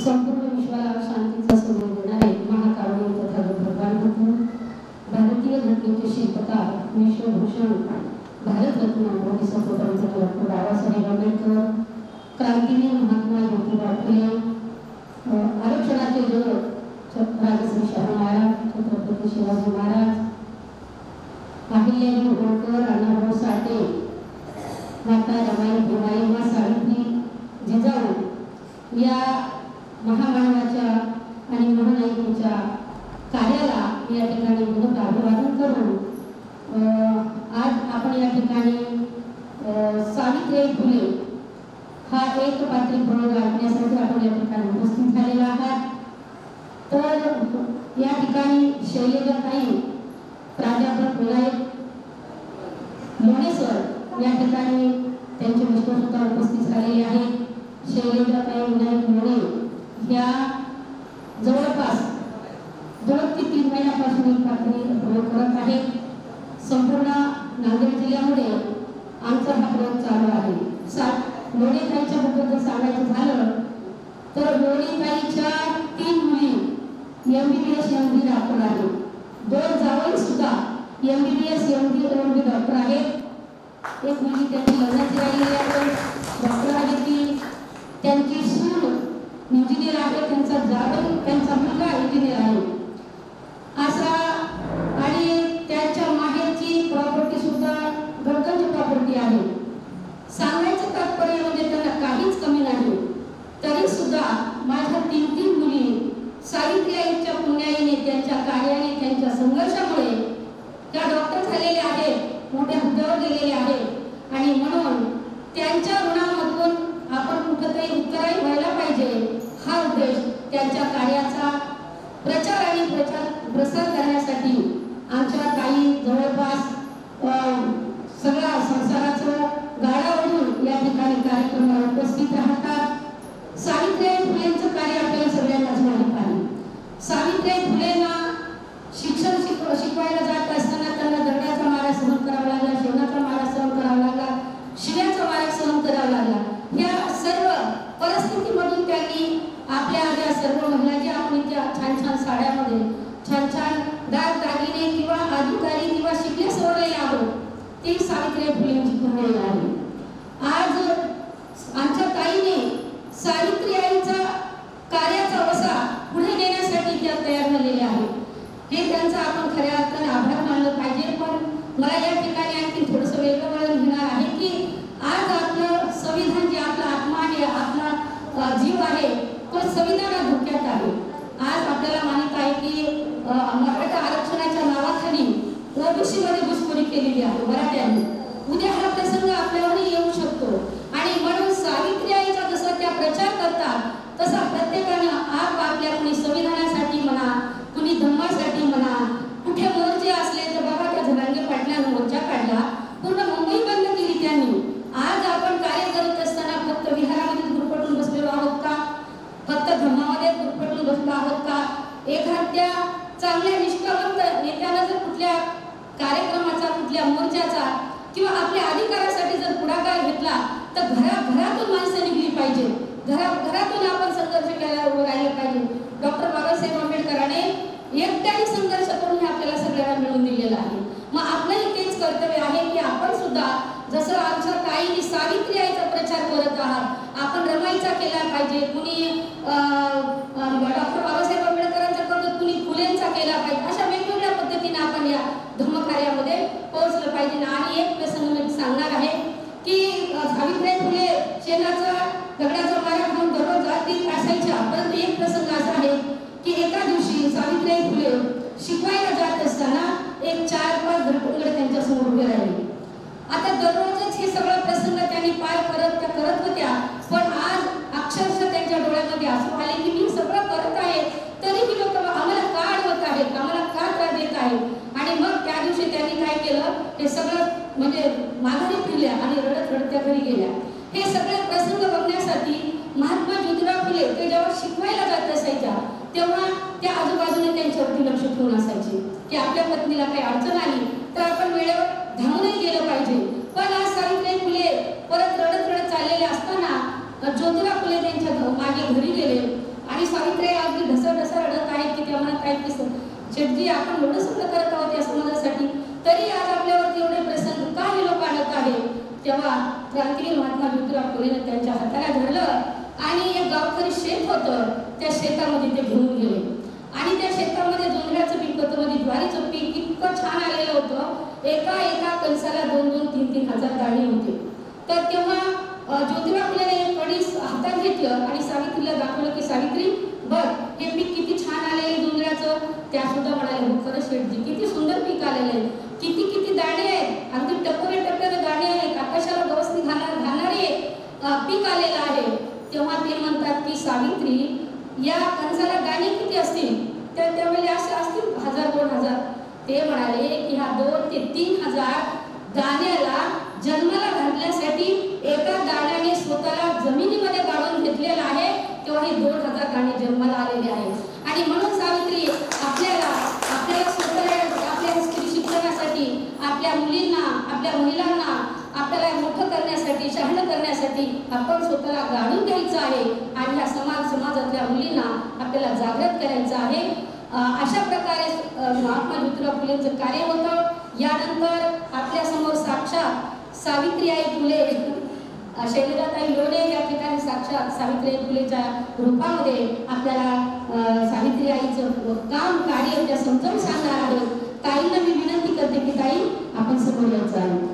संपूर्ण विश्वाला शांतीचा संदेश देणारे महाकारुणिक तथागत भगवान बुद्ध, भारतीय घटनेचे शिल्पकार, विश्वभूषण, भारतरत्न बोधिसत्व डॉक्टर बाबासाहेब आंबेडकर, क्रांतीवीर महात्मा ज्योतिबा फुले, आरक्षणाचे जनक राजश्री शाहू महाराज, छत्रपती शिवाजी महाराज, अहिल्यादेवी होळकर, अण्णाभाऊ साठे, माता रमाई भीमाई, मा सावित्री, जिजाऊ या महामानवाच्या आणि महानायकीच्या कार्याला या ठिकाणी मोठं अभिवादन करून आज आपण या ठिकाणी सावित्रीबाई फुले हा एक पात्री प्रयोग ऐकण्यासाठी आपण या ठिकाणी उपस्थित झालेला आहात। तर या ठिकाणी शैलेजाताई, प्राध्यापक विनायक लोणेसर या ठिकाणी त्यांचे मिस्टर सुद्धा उपस्थित झालेले आहेत। शैलेजाताई विनायक लोणे या जवळपास 2 ते 3 महिन्यापासून एक पात्री प्रयोग करत आहेत। संपूर्ण नांदेड जिल्ह्यामध्ये आमचा हा प्रयोग चालू आहे। लोणेताईच्या बद्दल जर सांगायचं झालं तर लोणेताईच्या 3 मुली MBBS MD डॉक्टर आहेत, 2 जावई सुद्धा MBBS MD डॉक्टर आहेत। एक मुलगी त्यांची लग्नाची राहिलेली आहे, डॉक्टर आहे ती, त्यांची सून इंजिनियर आहे, त्यांचा जावई त्यांचा मुलगा इंजिनियर आहे असा, आणि त्यांच्या माहेरची प्रॉपर्टी सुद्धा गडगंज प्रॉपर्टी आहे। सांगायचं तात्पर्य म्हणजे त्यांना काहीच कमी नाही, तरी सुद्धा माझ्या 3 मुली सावित्रीबाईंच्या पुण्याईने, त्यांच्या कार्याने, त्यांच्या संघर्षामुळे त्या डॉक्टर झालेल्या आहेत, मोठ्या हुद्द्यावर गेलेल्या आहेत, आणि म्हणून त्यांच्या ऋणामधून आपण कुठेतरी उत्तराई व्हायला पाहिजे हा उद्देश त्यांच्या कार्याचा प्रचार आणि प्रसार करण्यासाठी आमच्या ताई जवळपास सगळ्या संसाराचं गाडावरून या ठिकाणी कार्यक्रमाला उपस्थित राहतात। सावित्रीबाई फुलेंचं कार्य आपल्याला सगळ्यांनाच माहीत आहे। सावित्रीबाई फुलेंना शिक्षण शिकवायला जात असताना त्यांना दगडाचा मारा सहन करावा लागला, शेणाचा मारा सहन करावा लागला, शिव्याचा मारा सहन करावा लागला। या सर्व परिस्थितीमधून त्यांनी आपल्या ज्या सर्व महिला ज्या आपण त्या छान छान साड्यामध्ये छान छान दागिने किंवा अधिकारी किंवा शिकले सवरलेले आहोत, ती सावित्रीबाई फुलेंची पुण्य आहे। आज आमच्या ताईने सावित्रीबाईंचा कार्याचा वसा पुढे नेण्यासाठी त्या तयार झालेल्या आहेत। हे त्यांचा आपण खऱ्या अर्थाने आभार मानलं पाहिजे। पण मला या ठिकाणी आणखी थोडंसं वेगळं वळण घेणार आहे की आज आपलं संविधान, जे आपला आत्मा आहे, आपला जीव आहे, तो संविधानात धोक्यात आहे। आज आपल्याला माहित आहे की मराठा आरक्षणाच्या नावाखाली ओबीसी मध्ये घुसखोरी केलेली आहे मराठ्यांनी। उद्या हा प्रसंग आपल्यावरही येऊ शकतो, आणि म्हणून सावित्रीबाईंचा जसा त्या प्रचार करतात तसा प्रत्येकानं आपल्या कुणी संविधानासाठी म्हणा, कुणी धम्मासाठी म्हणा, कुठे मोर्चे असले तर बाबा त्या झलांगे पाटलांना मोर्चा काढला, पूर्ण मुंबई बंद केली त्यांनी। आज आपण कार्य करत असताना फक्त विहारामध्ये गुरफटून बसलेलो आहोत का? फक्त धम्मामध्ये गुरफटून बसलो आहोत का? एखाद्या चांगल्या निष्ठावंत नेत्याला जर कुठल्या कार्यक्रमाचा, कुठल्या मोर्चाचा किंवा आपल्या अधिकारासाठी जर पुढाकार घेतला तर घरातून माणसं निघली पाहिजे, घरातून आपण संघर्ष केला उभं राहिलं पाहिजे। डॉक्टर बाबासाहेब आंबेडकरांने एकट्याने संघर्ष करून हे आपल्याला सगळ्यांना मिळवून दिलेलं आहे। मग आपलंही तेच कर्तव्य आहे की आपण सुद्धा जसं आमच्या ताईंनी सावित्रीबाईंचा प्रचार करत आहात, आपण रमाईचा केला पाहिजे, कुणी डॉक्टर बाबासाहेब आंबेडकरांचा करतो, कुणी फुलेंचा केला पाहिजे, अशा वेगवेगळ्या पद्धतीने आपण या धम्मकार्यामध्ये पोहोचलं पाहिजे। आणि एक प्रसंग मी सांगणार आहे की सावित्रीबाई फुले शेणाचा दगडाचा मारा खाऊन दररोज जातील असायच्या, परंतु एक प्रसंग असा आहे की एका दिवशी सावित्रीबाई फुले शिकवायला जात असताना एक 4-5 धडपडगड त्यांच्या समोर उभे राहिले। आता दररोजच हे सगळं प्रसंग त्यांनी पार करत होत्या, पण आज अक्षरशः त्यांच्या डोळ्यामध्ये आसू आले की मी सगळं करत आहे तरीही लोक आम्हाला का अडवत आहेत, आम्हाला का त्रास देत आहेत। आणि मग त्या दिवशी त्यांनी काय केलं, हे सगळं म्हणजे माघारी फिरल्या आणि रडत रडत त्या घरी गेल्या। हे सगळे प्रसंग बघण्यासाठी महात्मा ज्योतिबा फुले ते जेव्हा शिकवायला जात असायच्या तेव्हा त्या आजूबाजूने त्यांच्यावरती लक्ष ठेवून असायचे की आपल्या पत्नीला काही अडचण आली तर आपण वेळेवर धावूनही गेलं पाहिजे। पण आज सावित्रीबाई फुले परत रडत रडत चाललेले असताना ज्योतिबा फुले त्यांच्या मागे घरी गेले आणि आणि सावित्रीबाई अगदी ढसढस रडत आहेत की तेव्हा काय की शेठजी आपण एवढं सगळं करत आहोत या समाजासाठी, तरी आज आपल्यावरती एवढे प्रसंग का हे लोक आणत आहे. तेव्हा क्रांतिवीर महात्मा ज्योतिराव फुलेने त्यांच्या हाताला धरलं आणि एक गावकरी शेत होतं, त्या शेतामध्ये ते घेऊन गेले आणि त्या शेतामध्ये जोंधळ्याचं पीक होतं, मध्ये ज्वारीचं पीक इतकं छान आलेलं होतं. एका एका कणसाला 2-2, 3-3 हजार दाणे होते. तर तेव्हा ज्योतिराव फुलेने एक कणीस हातात घेतलं आणि सावित्रीला दाखवलं की सावित्री बघ हे पीक किती छान आलेले जोंधळ्याचं. त्या सुद्धा म्हणाले हो खरं शेठजी किती सुंदर पीक आलेलं आहे, किती किती दाणे आहेत, अगदी टप्प्याने टप्प्याने दाणे आहेत, आकाशाला गवसणी घालणारे पीक आलेलं आहे. तेव्हा ते म्हणतात की सावित्री या कणसाला दाणे किती असतील, तर त्यावेळी असे असतील 1000-2000. ते म्हणाले की ह्या 2 ते 3 हजार दाण्याला जन्माला घालण्यासाठी एका दाण्याने स्वतःला जमिनीमध्ये गाडून घेतलेला आहे. तेव्हा हे 2000 दाणे जन्माला आलेले आहेत. आणि म्हणून सावित्री आपल्याला स्वतःला आपल्या स्त्री शिक्षणासाठी, आपल्या मुलींना, आपल्या महिलांना आपल्याला मोठं करण्यासाठी, शहाणं करण्यासाठी आपण स्वतःला गाडून घ्यायचं आहे आणि ह्या समाजातल्या मुलींना आपल्याला जागृत करायचं आहे. अशा प्रकारे महात्मा ज्योतिराव फुलेंचं कार्य होतं. यानंतर आपल्या समोर साक्षात सावित्रीबाई फुले, शैलजाताई लोणे या ठिकाणी साक्षात सावित्रीबाई फुलेच्या रूपामध्ये आपल्याला सावित्रीबाईचं काम कार्य त्या समजावून सांगणार आहेत. ताईंना मी विनंती करते की ताई आपण समोर यायचं आहे.